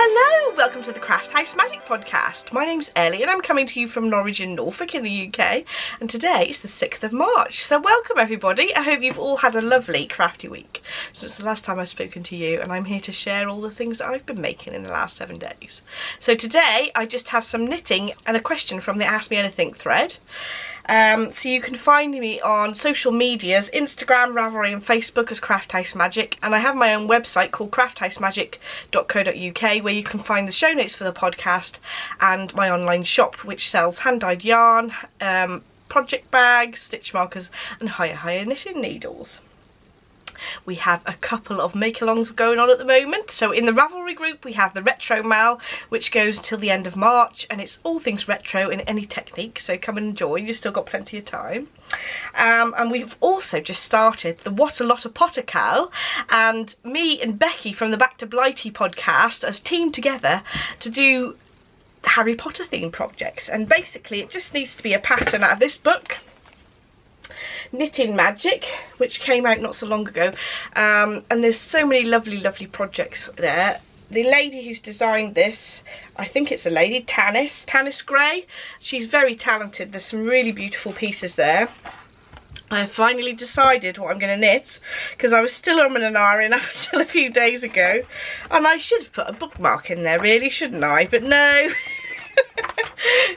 Hello, welcome to the Craft House Magic podcast. My name's Ellie and I'm coming to you from Norwich in Norfolk in the UK, and today is the 6th of March. So welcome everybody. I hope you've all had a lovely crafty week since the last time I've spoken to you, and I'm here to share all the things that I've been making in the last 7 days. So today I just have some knitting and a question from the Ask Me Anything thread. So you can find me on social medias, Instagram, Ravelry and Facebook as Craft House Magic, and I have my own website called crafthousemagic.co.uk where you can find the show notes for the podcast and my online shop which sells hand-dyed yarn, project bags, stitch markers and higher knitting needles. We have a couple of make-alongs going on at the moment. So in the Ravelry group we have the Retro Mal, which goes till the end of March, and it's all things retro in any technique, so come and join, you've still got plenty of time. And we've also just started the What a Lot of Potter Cal, and me and Becky from the Back to Blighty podcast have teamed together to do Harry Potter themed projects, and basically it just needs to be a pattern out of this book, Knitting Magic, which came out not so long ago, and there's so many lovely projects there. The lady who's designed this, I think it's a lady, Tanis Gray, she's very talented. There's some really beautiful pieces there. I have finally decided what I'm going to knit, because I was still umming and ahhing up until a few days ago, and I should have put a bookmark in there really, shouldn't I? But no.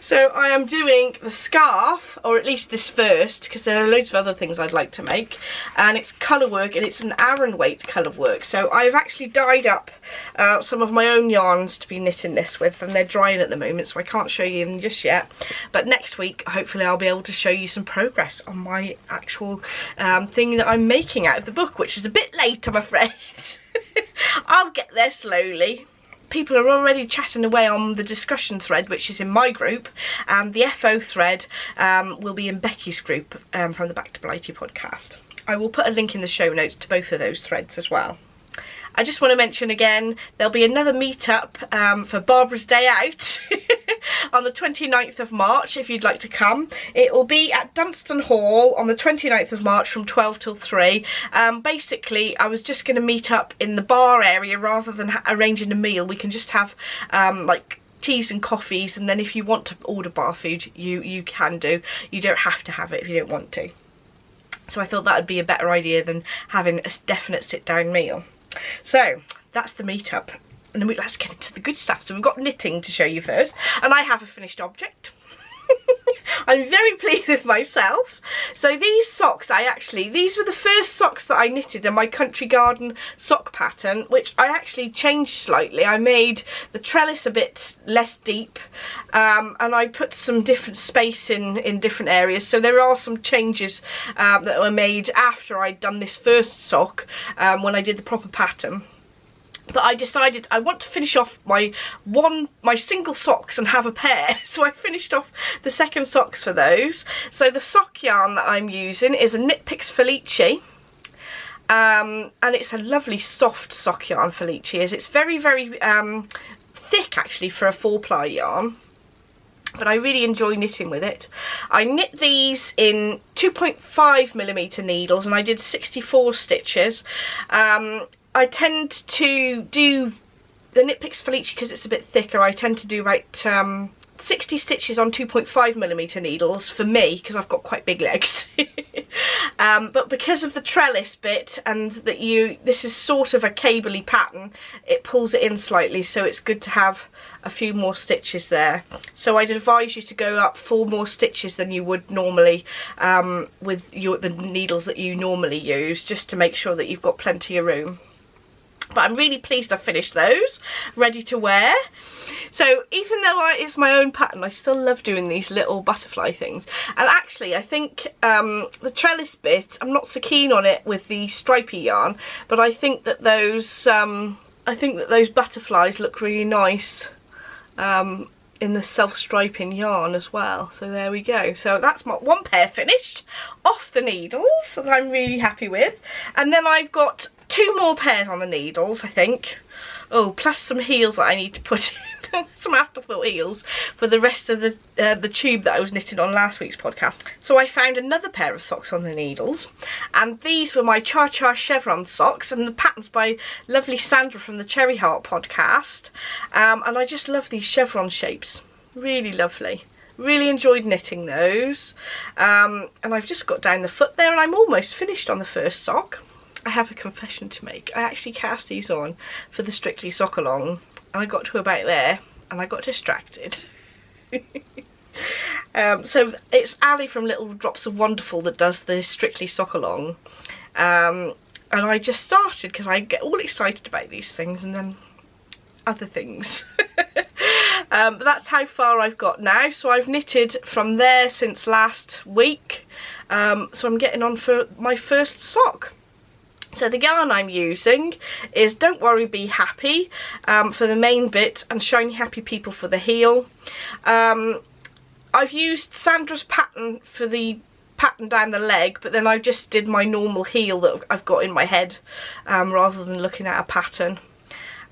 So I am doing the scarf, or at least this first, because there are loads of other things I'd like to make, and it's colour work, and it's an Aran weight colour work. So I've actually dyed up some of my own yarns to be knitting this with, and they're drying at the moment, so I can't show you them just yet. But next week hopefully I'll be able to show you some progress on my actual thing that I'm making out of the book, which is a bit late, I'm afraid. I'll get there slowly. People are already chatting away on the discussion thread, which is in my group, and the FO thread will be in Becky's group from the Back to Blighty podcast. I will put a link in the show notes to both of those threads as well. I just want to mention again, there'll be another meetup for Barbara's Day Out on the 29th of March if you'd like to come. It will be at Dunstan Hall on the 29th of March from 12 till 3. Basically, I was just going to meet up in the bar area rather than arranging a meal. We can just have like teas and coffees, and then if you want to order bar food, you can do. You don't have to have it if you don't want to. So I thought that would be a better idea than having a definite sit-down meal. So that's the meetup, and then let's get into the good stuff. So we've got knitting to show you first, and I have a finished object. I'm very pleased with myself. So these socks, these were the first socks that I knitted in my country garden sock pattern, which I actually changed slightly. I made the trellis a bit less deep, and I put some different space in different areas. So there are some changes that were made after I'd done this first sock, when I did the proper pattern. But I decided I want to finish off my single socks and have a pair, so I finished off the second socks for those. So the sock yarn that I'm using is a Knit Picks Felice, and it's a lovely soft sock yarn. Felice is. It's very thick actually for a 4-ply yarn, but I really enjoy knitting with it. I knit these in 2.5mm needles, and I did 64 stitches. I tend to do the Knit Picks Felice because it's a bit thicker. I tend to do about 60 stitches on 2.5mm needles for me, because I've got quite big legs. But because of the trellis bit, and that this is sort of a cable-y pattern, it pulls it in slightly, so it's good to have a few more stitches there. So I'd advise you to go up 4 more stitches than you would normally with the needles that you normally use, just to make sure that you've got plenty of room. But I'm really pleased I finished those, ready to wear. So even though it's my own pattern, I still love doing these little butterfly things. And actually I think the trellis bit, I'm not so keen on it with the stripy yarn, but I think that those butterflies look really nice in the self-striping yarn as well. So there we go. So that's my one pair finished off the needles that I'm really happy with. And then I've got 2 more pairs on the needles, I think. Oh, plus some heels that I need to put in, some afterthought heels for the rest of the tube that I was knitting on last week's podcast. So I found another pair of socks on the needles, and these were my Cha-Cha chevron socks, and the pattern's by lovely Sandra from the Cherry Heart podcast, and I just love these chevron shapes, really lovely. Really enjoyed knitting those, and I've just got down the foot there and I'm almost finished on the first sock. I have a confession to make. I actually cast these on for the Strictly Sock Along, and I got to about there and I got distracted. So it's Ali from Little Drops of Wonderful that does the Strictly Sock Along, and I just started because I get all excited about these things and then other things. But that's how far I've got now. So I've knitted from there since last week, so I'm getting on for my first sock. So the yarn I'm using is Don't Worry Be Happy for the main bit, and Shiny Happy People for the heel. I've used Sandra's pattern for the pattern down the leg, but then I just did my normal heel that I've got in my head, rather than looking at a pattern.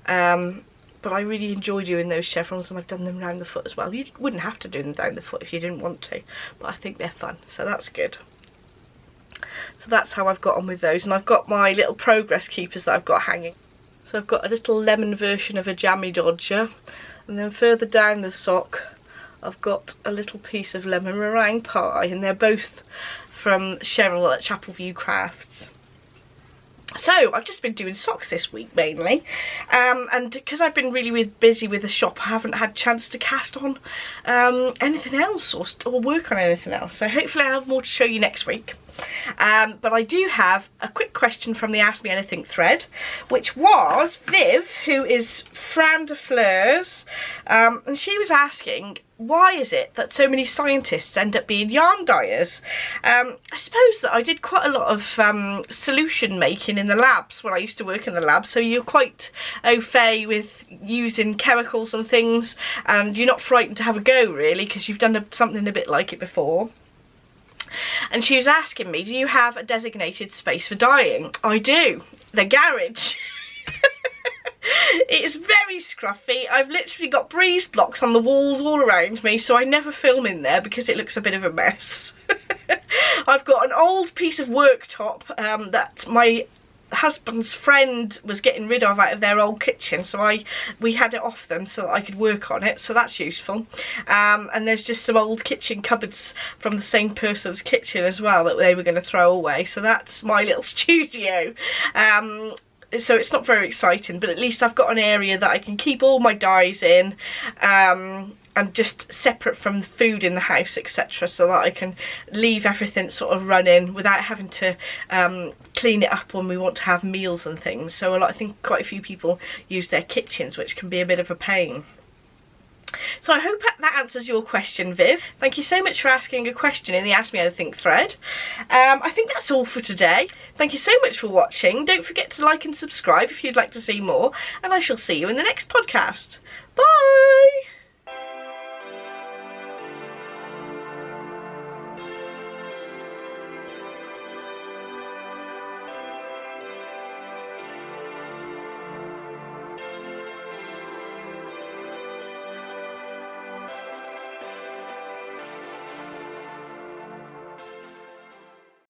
But I really enjoy doing those chevrons, and I've done them round the foot as well. You wouldn't have to do them down the foot if you didn't want to, but I think they're fun, so that's good. So that's how I've got on with those, and I've got my little progress keepers that I've got hanging. So I've got a little lemon version of a jammy dodger, and then further down the sock I've got a little piece of lemon meringue pie, and they're both from Cheryl at Chapelview Crafts. So I've just been doing socks this week mainly, and because I've been really busy with the shop, I haven't had a chance to cast on anything else or work on anything else. So hopefully I'll have more to show you next week. But I do have a quick question from the Ask Me Anything thread, which was Viv, who is Fran de Fleurs, and she was asking, why is it that so many scientists end up being yarn dyers? I suppose that I did quite a lot of solution making in the labs when I used to work in the lab, so you're quite au fait with using chemicals and things, and you're not frightened to have a go really, because you've done something a bit like it before. And she was asking me, do you have a designated space for dyeing? I do, the garage. It's very scruffy. I've literally got breeze blocks on the walls all around me, so I never film in there because it looks a bit of a mess. I've got an old piece of worktop that my husband's friend was getting rid of out of their old kitchen, so we had it off them so that I could work on it, so that's useful. And there's just some old kitchen cupboards from the same person's kitchen as well that they were going to throw away, so that's my little studio. So it's not very exciting, but at least I've got an area that I can keep all my dyes in, and just separate from the food in the house, etc., so that I can leave everything sort of running without having to clean it up when we want to have meals and things. So I think quite a few people use their kitchens, which can be a bit of a pain. So I hope that answers your question, Viv. Thank you so much for asking a question in the Ask Me Anything thread. I think that's all for today. Thank you so much for watching. Don't forget to like and subscribe if you'd like to see more, and I shall see you in the next podcast. Bye!